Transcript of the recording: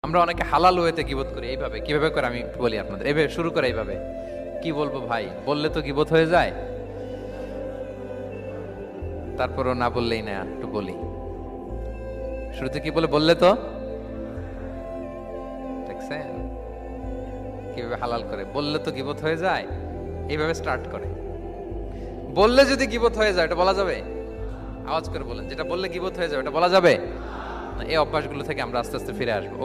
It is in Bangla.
আমরা অনেকে হালাল ওয়েতে গীবত করি এইভাবে। কিভাবে করে আমি একটু বলি আপনাদের, এইভাবে শুরু করে এইভাবে, কি বলবো ভাই, বললে তো গীবত হয়ে যায়, তারপরও না বললেই না, একটু বলি। শুরুতে কি বলে, বললে তো, দেখছেন কিভাবে হালাল করে, বললে তো গীবত হয়ে যায়, এইভাবে স্টার্ট করে। বললে যদি গীবত হয়ে যায় এটা বলা যাবে? আওয়াজ করে বলেন, যেটা বললে গীবত হয়ে যাবে এটা বলা যাবে না। এই অভ্যাসগুলো থেকে আমরা আস্তে আস্তে ফিরে আসবো।